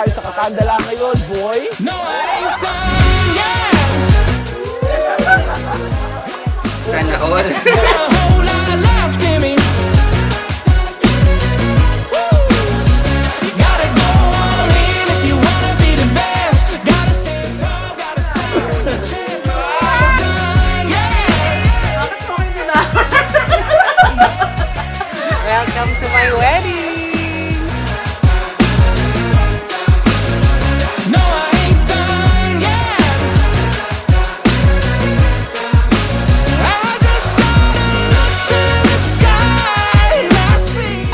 tayo sa kakandala ngayon, boy. No, I ain't done yet. Sana all. Got a whole lot left in me. Woo. You gotta go all in if you wanna be the best. Gotta stand tall, gotta stand the chance. No, I ain't done yet. Welcome to my wedding! No, I ain't done yet. I just gotta look to the sky and I see.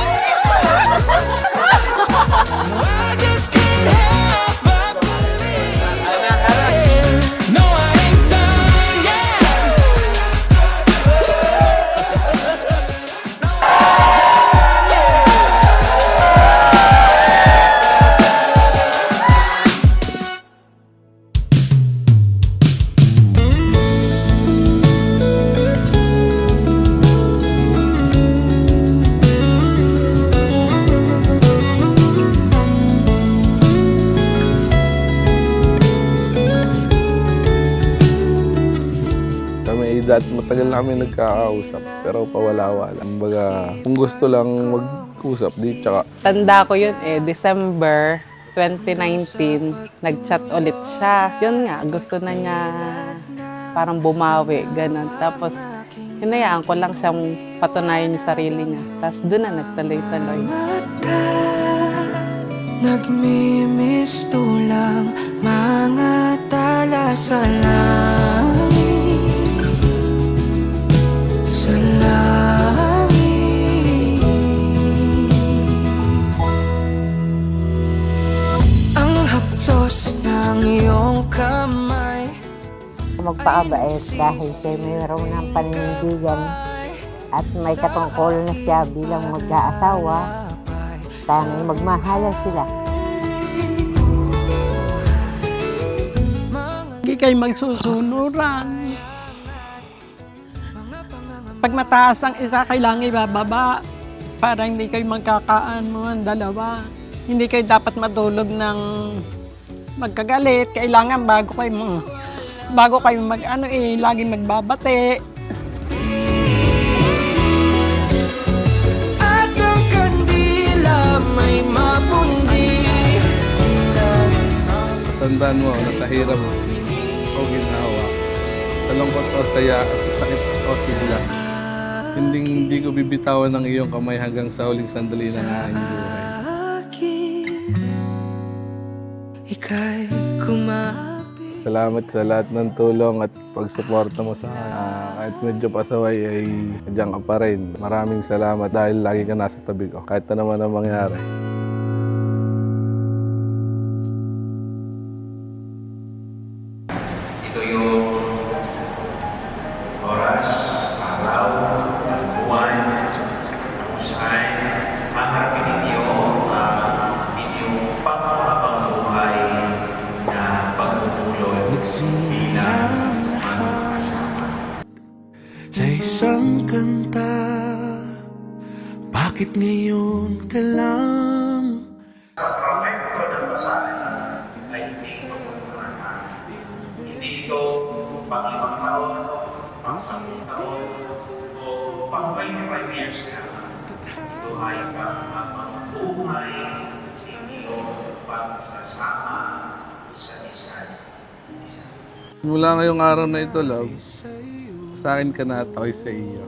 No, I just can't help but believe. No, I ain't done yet. Kami dati matagal na kami nagkakausap pero pawala-wala. Kumbaga, kung gusto lang mag-usap, di tsaka Tanda ko yun December 2019, nag-chat ulit siya. Yun nga, gusto na niya parang bumawi, ganun. Tapos, hinayaan ko lang siyang patunayan yung sarili niya. Tapos doon na nagtuloy-tuloy. Nagmimisto lang mga tala sa langit, sa langit. Ang haplos ng iyong kamay, Magpaabait dahil siya mayroon ng panindigan at may katungkol na siya bilang mag-aasawa. Sana'y magmahalan sila. Hindi kayo magsusunuran. Pag mataas ang isa, kailangan ibababa para hindi kayo magkakaan mo ang dalawa. Hindi kayo dapat matulog ng magkagalit. Kailangan bago kayo laging magbabate. at ang kandila may mapundi. tandaan mo na sa hirap o ginawa. Sa lungkot o saya at sa sakit o sigla. Hindi ko bibitawan ng iyong kamay hanggang sa huling sandali ng aking buhay. Ika'y kumapit. Salamat sa lahat ng tulong at pagsuporta mo sa akin. Kahit medyo pasaway ay nandiyan ka pa rin. Maraming salamat dahil lagi ka nasa tabi ko. Kahit na naman ang mangyari. Ito yung oras, araw, buwan, kung saan maharapin ninyo ang inyong panghabang buhay na pagpupulot bilang magkasama. Sa isang kanta, bakit ngayon ka lang? Sa proyekto ng basahan ay hindi pagpupulatan. Hindi ito pang-5 taon, pang-10 taon, o pang-25 years na. Ito ay pang buhay ninyo pagsasama sa isa't isa. Mula ngayong araw na ito, love, sa akin ka na at ako'y sa iyo.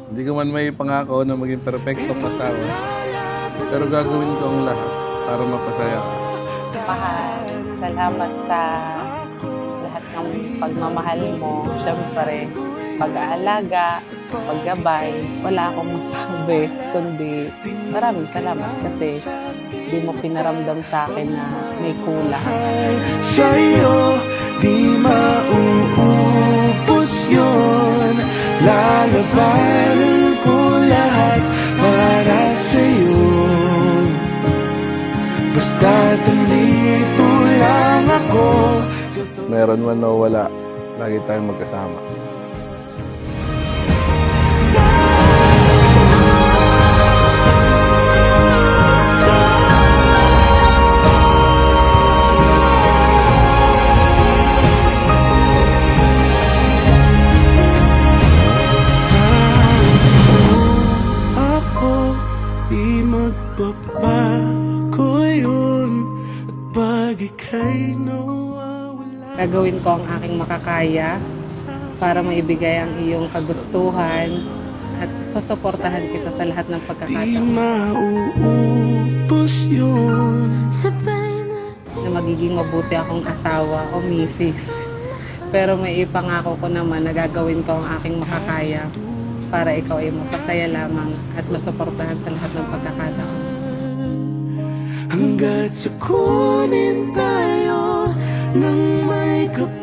Hindi ko man may pangako na maging perfectong asawa, pero gagawin ko ang lahat para mapasaya ka. Mahal, salamat sa lahat ng pagmamahal mo. Siyempre, pag-aalaga, paggabay. Wala akong masabi, kundi maraming salamat kasi di mo pinaramdam sa akin na may kulang. Sa'yo, di mauubos yun. Lalabanan ko lahat para sa'yo. Basta't andito lang ako. Meron man o wala, lagi tayong magkasama. Di magbabago yun at pag ika'y nawawala. Gagawin ko ang aking makakaya para maibigay ang iyong kagustuhan at susuportahan kita sa lahat ng Di pagkakataon mauubos yun. na magiging mabuti akong asawa o misis. Pero may ipangako ko naman na gagawin ko ang aking makakaya para ikaw ay mapasaya lamang at masuportahan sa lahat ng pagkakataon. Hanggat sa kunin tayo ng may kapal.